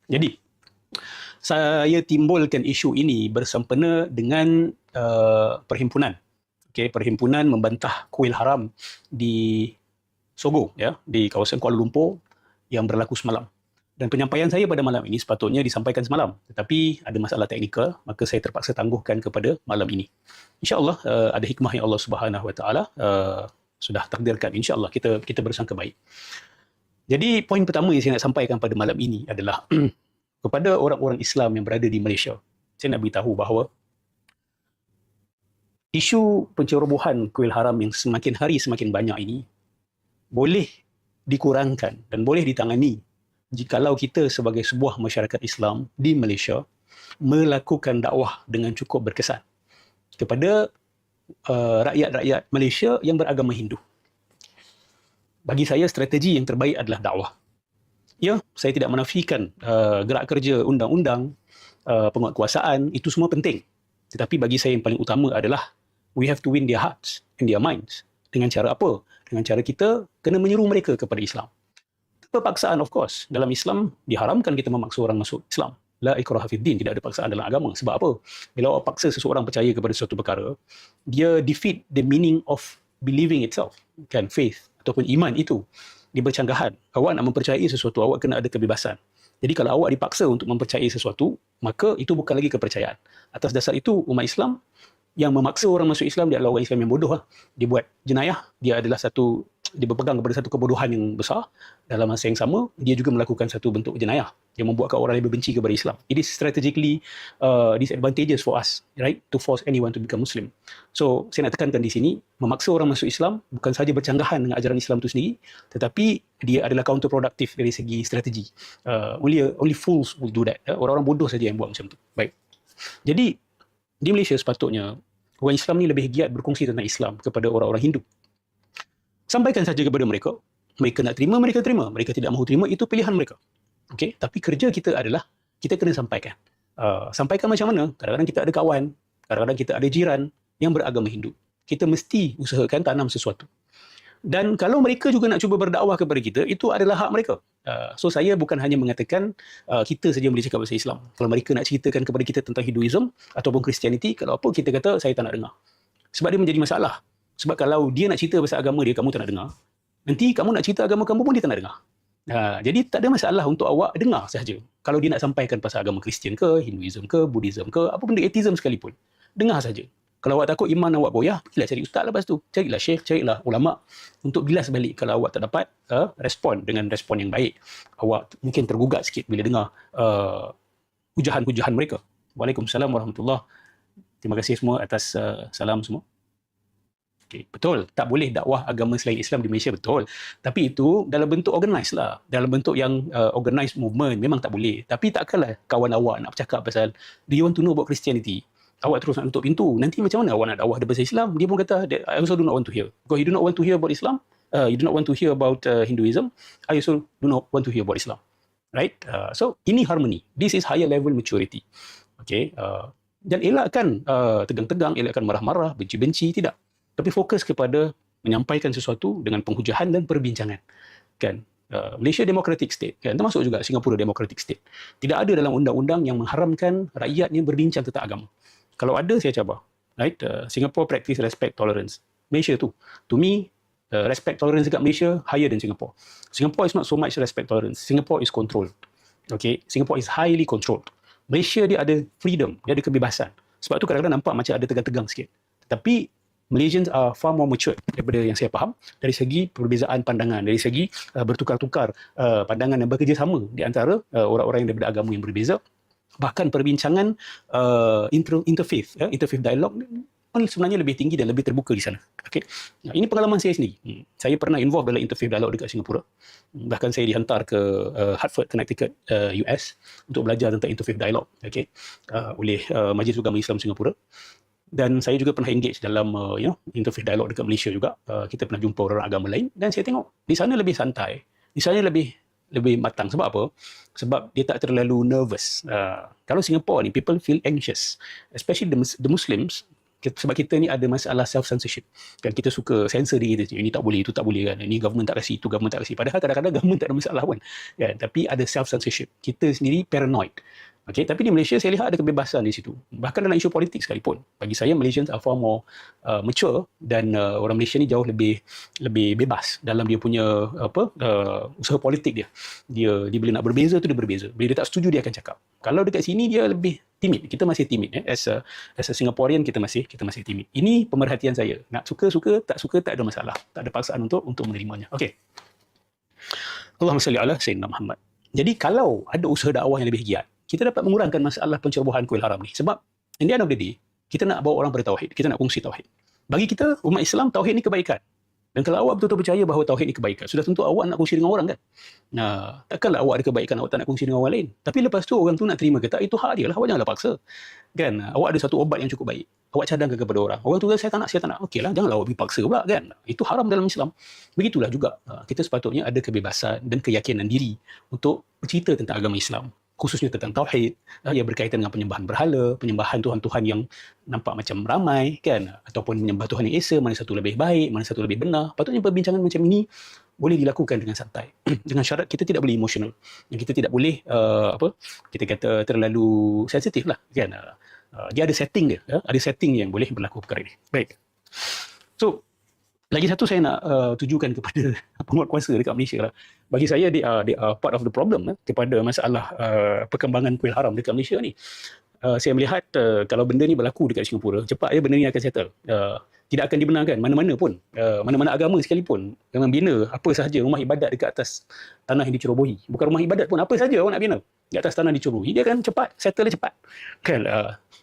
Jadi, saya timbulkan isu ini bersempena dengan perhimpunan. Perhimpunan membantah kuil haram di Sogo, ya, di kawasan Kuala Lumpur yang berlaku semalam. Dan penyampaian saya pada malam ini sepatutnya disampaikan semalam. Tetapi ada masalah teknikal, maka saya terpaksa tangguhkan kepada malam ini. InsyaAllah ada hikmah yang Allah Subhanahu Wa Taala sudah takdirkan. InsyaAllah kita bersangka baik. Jadi poin pertama yang saya nak sampaikan pada malam ini adalah kepada orang-orang Islam yang berada di Malaysia. Saya nak beritahu bahawa isu pencerobohan kuil haram yang semakin hari semakin banyak ini boleh dikurangkan dan boleh ditangani jikalau kita sebagai sebuah masyarakat Islam di Malaysia melakukan dakwah dengan cukup berkesan kepada rakyat-rakyat Malaysia yang beragama Hindu. Bagi saya, strategi yang terbaik adalah dakwah. Ya, saya tidak menafikan gerak kerja undang-undang, penguatkuasaan, itu semua penting. Tetapi bagi saya yang paling utama adalah we have to win their hearts and their minds. Dengan cara apa? Dengan cara kita kena menyeru mereka kepada Islam. Tanpa paksaan, of course. Dalam Islam, diharamkan kita memaksa orang masuk Islam. La ikraha fid din, tidak ada paksaan dalam agama. Sebab apa? Bila awak paksa seseorang percaya kepada suatu perkara, dia defeat the meaning of believing itself. Kan, faith ataupun iman itu di bercanggahan. Awak nak mempercayai sesuatu, awak kena ada kebebasan. Jadi kalau awak dipaksa untuk mempercayai sesuatu, maka itu bukan lagi kepercayaan. Atas dasar itu, umat Islam yang memaksa orang masuk Islam, dia adalah orang Islam yang bodoh. Dia buat jenayah, dia berpegang kepada satu kebodohan yang besar. Dalam masa yang sama, dia juga melakukan satu bentuk jenayah yang membuatkan orang lebih benci kepada Islam. It is strategically disadvantageous for us, right, to force anyone to become Muslim. So, saya nak tekankan di sini, memaksa orang masuk Islam bukan sahaja bercanggahan dengan ajaran Islam itu sendiri, tetapi dia adalah counterproductive dari segi strategi. Only fools will do that. Orang-orang bodoh saja yang buat macam tu. Baik. Jadi, di Malaysia sepatutnya orang Islam ni lebih giat berkongsi tentang Islam kepada orang-orang Hindu. Sampaikan saja kepada mereka. Mereka nak terima, mereka terima. Mereka tidak mahu terima, itu pilihan mereka. Okey, tapi kerja kita adalah kita kena sampaikan. Sampaikan macam mana? Kadang-kadang kita ada kawan, kadang-kadang kita ada jiran yang beragama Hindu. Kita mesti usahakan tanam sesuatu. Dan kalau mereka juga nak cuba berdakwah kepada kita, itu adalah hak mereka. So saya bukan hanya mengatakan kita saja boleh cakap bahasa Islam. Kalau mereka nak ceritakan kepada kita tentang Hinduism ataupun Christianity, kalau apa kita kata saya tak nak dengar. Sebab dia menjadi masalah. Sebab kalau dia nak cerita pasal agama dia, kamu tak nak dengar. Nanti kamu nak cerita agama kamu pun dia tak nak dengar. Jadi tak ada masalah untuk awak dengar sahaja. Kalau dia nak sampaikan pasal agama Kristian ke, Hinduism ke, Buddhism ke, apa benda atheism sekalipun. Dengar saja. Kalau awak takut iman awak goyah, pergilah cari ustaz lepas tu. Carilah syekh, carilah ulama' untuk bilas balik kalau awak tak dapat respon dengan respon yang baik. Awak mungkin tergugat sikit bila dengar hujahan-hujahan mereka. Waalaikumsalam warahmatullahi. Terima kasih semua atas salam semua. Okay, betul, tak boleh dakwah agama selain Islam di Malaysia, betul. Tapi itu dalam bentuk organised lah. Dalam bentuk yang organised movement, memang tak boleh. Tapi takkanlah kawan awak nak bercakap pasal, do you want to know about Christianity? Awak terus nak tutup pintu. Nanti macam mana awak nak dakwah bahasa Islam? Dia pun kata, I also do not want to hear. Because you do not want to hear about Islam, you do not want to hear about Hinduism, I also do not want to hear about Islam. Right? So, ini harmony. This is higher level maturity. Okay? Dan elakkan tegang-tegang, elakkan marah-marah, benci-benci, tidak. Tapi fokus kepada menyampaikan sesuatu dengan penghujahan dan perbincangan. Kan? Malaysia democratic state, kan? Termasuk juga Singapura democratic state. Tidak ada dalam undang-undang yang mengharamkan rakyatnya berbincang tentang agama. Kalau ada, saya cabar. Right? Singapore practice respect tolerance. Malaysia tu. To me, respect tolerance dekat Malaysia higher than Singapore. Singapore is not so much respect tolerance. Singapore is controlled. Okay? Singapore is highly controlled. Malaysia dia ada freedom, dia ada kebebasan. Sebab tu kadang-kadang nampak macam ada tegang-tegang sikit. Tapi Malaysians are far more mature daripada yang saya faham dari segi perbezaan pandangan, dari segi bertukar-tukar pandangan dan bekerjasama di antara orang-orang yang daripada agama yang berbeza. Bahkan perbincangan interfaith dialog sebenarnya lebih tinggi dan lebih terbuka di sana. Okay. Nah, ini pengalaman saya sendiri. Saya pernah involve dalam interfaith dialog dekat Singapura. Bahkan saya dihantar ke Hartford, Connecticut, US untuk belajar tentang interfaith dialog, okay, oleh Majlis Agama Islam Singapura. Dan saya juga pernah engage dalam interfaith dialog dekat Malaysia juga. Kita pernah jumpa orang agama lain dan saya tengok di sana lebih santai, di sana lebih matang. Sebab apa? Sebab dia tak terlalu nervous. Kalau Singapore ni, people feel anxious, especially the Muslims. Sebab kita ni ada masalah self-censorship. Kan kita suka censor diri kita. Ini tak boleh, itu tak boleh kan. Ini government tak kasih, itu government tak kasih. Padahal kadang-kadang government tak ada masalah pun. Kan? Tapi ada self-censorship. Kita sendiri paranoid. Okay, tapi di Malaysia saya lihat ada kebebasan di situ. Bahkan dalam isu politik sekalipun. Bagi saya Malaysians are far more mature dan orang Malaysia ni jauh lebih bebas dalam dia punya usaha politik dia. Dia bila nak berbeza tu dia berbeza. Bila dia tak setuju dia akan cakap. Kalau dekat sini dia lebih timid. Kita masih timid As a Singaporean kita masih timid. Ini pemerhatian saya. Nak suka tak suka tak ada masalah. Tak ada paksaan untuk menerimanya. Okey. Allahumma salli ala sayyidina Muhammad. Jadi kalau ada usaha dakwah yang lebih giat, kita dapat mengurangkan masalah pencerobohan kuil haram ni. Sebab in the end of the day, kita nak bawa orang pada tauhid. Kita nak kongsi tauhid. Bagi kita, umat Islam, tauhid ni kebaikan. Dan kalau awak betul-betul percaya bahawa tauhid ni kebaikan, sudah tentu awak nak kongsi dengan orang kan? Nah, takkanlah awak ada kebaikan, awak tak nak kongsi dengan orang lain. Tapi lepas tu, orang tu nak terima ke tak, itu hak dia lah. Awak janganlah paksa. Kan? Awak ada satu obat yang cukup baik. Awak cadangkan kepada orang. Orang tu kata, saya tak nak. Okeylah, janganlah awak pergi paksa pula kan? Itu haram dalam Islam. Begitulah juga. Kita sepatutnya ada kebebasan dan keyakinan diri untuk bercerita tentang agama Islam. Khususnya tentang tauhid yang berkaitan dengan penyembahan berhala, penyembahan tuhan-tuhan yang nampak macam ramai kan, ataupun menyembah Tuhan yang esa, mana satu lebih baik, mana satu lebih benar. Patutnya perbincangan macam ini boleh dilakukan dengan santai. Dengan syarat kita tidak boleh emosional. Yang kita tidak boleh kita kata terlalu sensitif lah kan. Dia ada setting dia, ada setting yang boleh berlaku perkara ini. Baik. So lagi satu saya nak tujukan kepada penguatkuasa dekat Malaysia lah. Bagi saya they are part of the problem kepada masalah perkembangan kuil haram dekat Malaysia ni. Saya melihat kalau benda ni berlaku dekat Singapura, cepat benda ni akan settle. Tidak akan dibenarkan mana-mana pun, mana-mana agama sekalipun membina apa sahaja rumah ibadat dekat atas tanah yang dicerobohi. Bukan rumah ibadat pun, apa sahaja orang nak bina di atas tanah dicerobohi, dia akan cepat, settle cepat. Kan?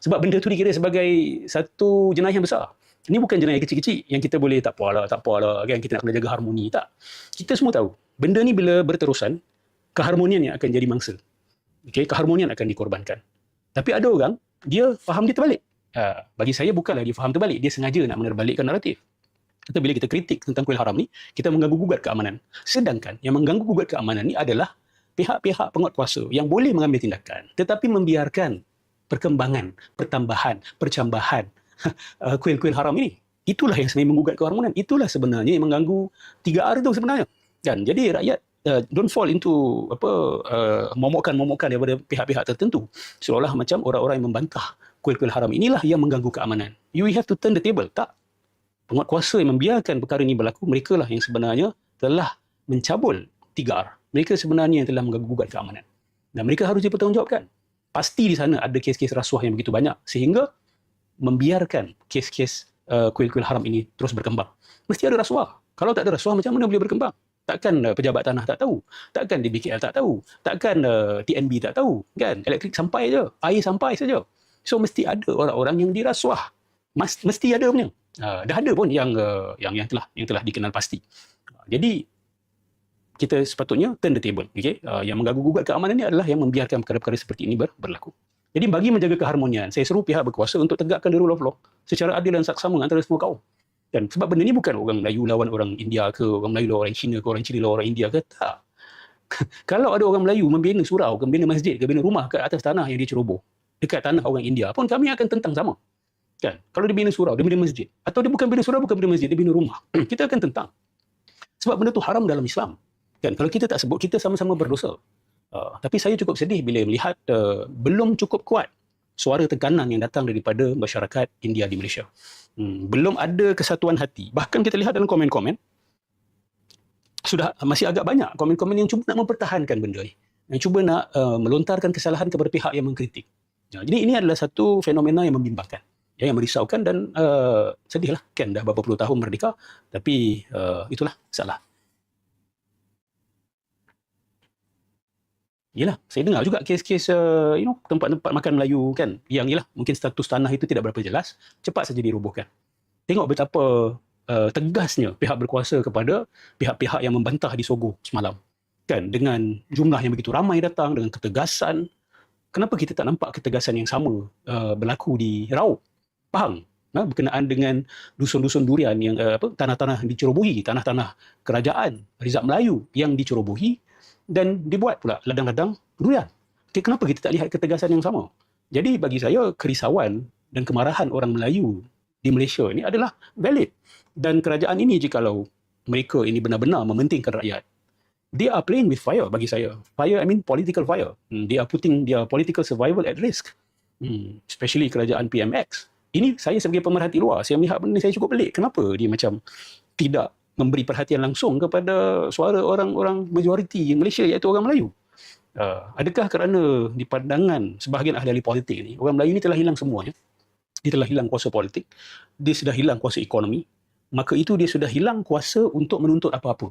Sebab benda tu dikira sebagai satu jenayah yang besar. Ini bukan jenayah kecil-kecil yang kita boleh tak apalah kan, kita nak kena jaga harmoni. Tak. Kita semua tahu, benda ni bila berterusan, keharmonian yang akan jadi mangsa. Okay? Keharmonian akan dikorbankan. Tapi ada orang, dia faham dia terbalik. Bagi saya bukanlah dia faham terbalik, dia sengaja nak menerbalikkan naratif. Kata bila kita kritik tentang kuil haram ni, kita mengganggu-gugat keamanan. Sedangkan yang mengganggu-gugat keamanan ni adalah pihak-pihak penguatkuasa yang boleh mengambil tindakan, tetapi membiarkan perkembangan, pertambahan, percambahan kuil-kuil haram ini. Itulah yang sebenarnya menggugat keharmonian. Itulah sebenarnya yang mengganggu 3R itu sebenarnya. Dan jadi rakyat don't fall into momokkan daripada pihak-pihak tertentu. Seolah macam orang-orang yang membantah kuil-kuil haram inilah yang mengganggu keamanan. You have to turn the table. Tak. Penguatkuasa yang membiarkan perkara ini berlaku, mereka lah yang sebenarnya telah mencabul 3R. Mereka sebenarnya yang telah mengganggu keamanan. Dan mereka harus dipertanggungjawabkan. Pasti di sana ada kes-kes rasuah yang begitu banyak sehingga membiarkan kes-kes kuil-kuil haram ini terus berkembang. Mesti ada rasuah. Kalau tak ada rasuah, macam mana boleh berkembang? Takkan pejabat tanah tak tahu. Takkan DBKL tak tahu. Takkan TNB tak tahu. Kan? Elektrik sampai je. Air sampai saja. So, mesti ada orang-orang yang dirasuah. Mesti ada punya. Dah ada pun yang telah dikenal pasti. Jadi, kita sepatutnya turn the table. Okay? Yang mengganggu-gugat keamanan ini adalah yang membiarkan perkara-perkara seperti ini berlaku. Jadi bagi menjaga keharmonian, saya seru pihak berkuasa untuk tegakkan the rule of law secara adil dan saksama antara semua kaum. Dan sebab benda ni bukan orang Melayu lawan orang India ke, orang Melayu lawan orang Cina ke, orang Cina lawan orang India ke, tak. Kalau ada orang Melayu membina surau, membina masjid, membina rumah kat atas tanah yang diceroboh, dekat tanah orang India pun kami akan tentang sama. Kan? Kalau dia bina surau, dia bina masjid. Atau dia bukan bina surau, bukan bina masjid, dia bina rumah. Kita akan tentang. Sebab benda tu haram dalam Islam. Kan? Kalau kita tak sebut, kita sama-sama berdosa. Tapi saya cukup sedih bila melihat belum cukup kuat suara tekanan yang datang daripada masyarakat India di Malaysia. Belum ada kesatuan hati. Bahkan kita lihat dalam komen-komen, masih agak banyak komen-komen yang cuba nak mempertahankan benda ni. Yang cuba nak melontarkan kesalahan kepada pihak yang mengkritik. Jadi ini adalah satu fenomena yang membimbangkan. Yang merisaukan dan sedihlah. Kan dah berapa puluh tahun merdeka, tapi itulah salah. Yelah, saya dengar juga kes-kes tempat-tempat makan Melayu kan, yang yelah mungkin status tanah itu tidak berapa jelas, cepat saja dirobohkan. Tengok betapa tegasnya pihak berkuasa kepada pihak-pihak yang membantah di Sogo semalam. Kan, dengan jumlah yang begitu ramai datang, dengan ketegasan. Kenapa kita tak nampak ketegasan yang sama berlaku di Raub, Pahang? Berkenaan dengan dusun-dusun durian yang tanah-tanah dicerobohi, tanah-tanah kerajaan Rizal Melayu yang dicerobohi, dan dibuat pula ladang-ladang durian. Kenapa kita tak lihat ketegasan yang sama? Jadi bagi saya, kerisauan dan kemarahan orang Melayu di Malaysia ini adalah valid. Dan kerajaan ini jikalau mereka ini benar-benar mementingkan rakyat, they are playing with fire bagi saya. Fire, I mean political fire. They are putting their political survival at risk. Especially kerajaan PMX. Ini saya sebagai pemerhati luar, saya melihat benda ni saya cukup pelik. Kenapa dia macam tidak memberi perhatian langsung kepada suara orang-orang majoriti Malaysia, iaitu orang Melayu? Adakah kerana di pandangan sebahagian ahli-ahli politik ni, orang Melayu ni telah hilang semuanya? Dia telah hilang kuasa politik, dia sudah hilang kuasa ekonomi, maka itu dia sudah hilang kuasa untuk menuntut apa-apa.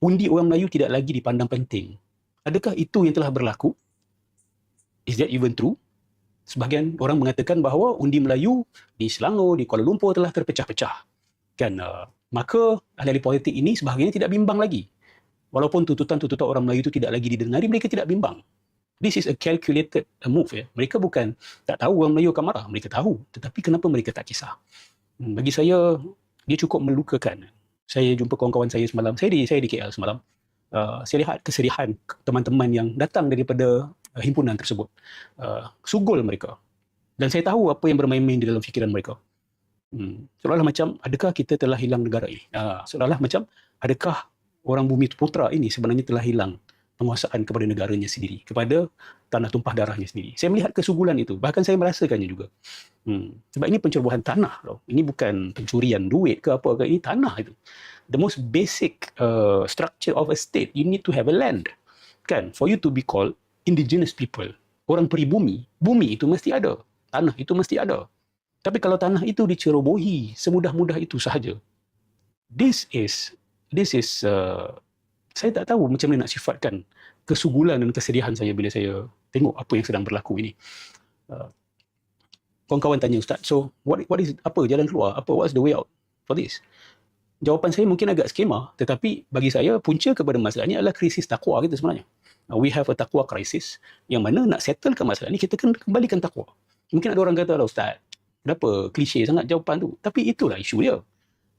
Undi orang Melayu tidak lagi dipandang penting. Adakah itu yang telah berlaku? Is that even true? Sebahagian orang mengatakan bahawa undi Melayu di Selangor, di Kuala Lumpur telah terpecah-pecah. Kan? Maka ahli-ahli politik ini sebahagiannya tidak bimbang lagi. Walaupun tuntutan-tuntutan orang Melayu itu tidak lagi didengari, mereka tidak bimbang. This is a calculated move. Ya. Mereka bukan tak tahu orang Melayu akan marah. Mereka tahu. Tetapi kenapa mereka tak kisah? Bagi saya, dia cukup melukakan. Saya jumpa kawan-kawan saya semalam. Saya di KL semalam. Saya lihat kesedihan teman-teman yang datang daripada himpunan tersebut. Sugul mereka. Dan saya tahu apa yang bermain-main di dalam fikiran mereka. Seolah-olah macam, adakah kita telah hilang negara ini? Seolah-olah macam, adakah orang Bumi Putra ini sebenarnya telah hilang penguasaan kepada negaranya sendiri, kepada tanah tumpah darahnya sendiri. Saya melihat kesugulan itu. Bahkan saya merasakannya juga. Sebab ini pencerobohan tanah. Ini bukan pencurian duit ke apa ke. Ini tanah itu. The most basic structure of a state, you need to have a land. Kan? For you to be called indigenous people. Orang peribumi. Bumi itu mesti ada. Tanah itu mesti ada. Tapi kalau tanah itu dicerobohi semudah-mudah itu sahaja, this is saya tak tahu macam mana nak sifatkan kesugulan dan kesedihan saya bila saya tengok apa yang sedang berlaku ini. Kawan-kawan tanya, Ustaz, so apa jalan keluar? What's the way out for this? Jawapan saya mungkin agak skema, tetapi bagi saya punca kepada masalah ini adalah krisis takwa kita sebenarnya. We have a takwa crisis, yang mana nak settlekan masalah ini, kita kena kembalikan takwa. Mungkin ada orang kata, Ustaz, kenapa klise sangat jawapan tu? Tapi itulah isu dia.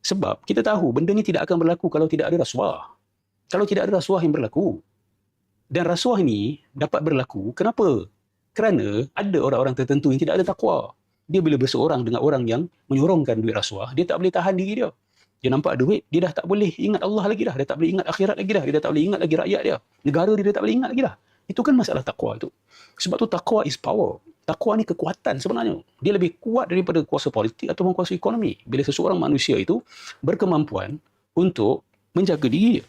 Sebab kita tahu benda ni tidak akan berlaku kalau tidak ada rasuah. Kalau tidak ada rasuah yang berlaku. Dan rasuah ini dapat berlaku, kenapa? Kerana ada orang-orang tertentu yang tidak ada takwa. Dia bila berseorang dengan orang yang menyorongkan duit rasuah, dia tak boleh tahan diri dia. Dia nampak duit, dia dah tak boleh ingat Allah lagi dah. Dia tak boleh ingat akhirat lagi dah. Dia dah tak boleh ingat lagi rakyat dia. Negara dia dah tak boleh ingat lagi dah. Itu kan masalah takwa itu. Sebab tu takwa is power. Takwa ni kekuatan sebenarnya. Dia lebih kuat daripada kuasa politik ataupun kuasa ekonomi. Bila seseorang manusia itu berkemampuan untuk menjaga diri dia.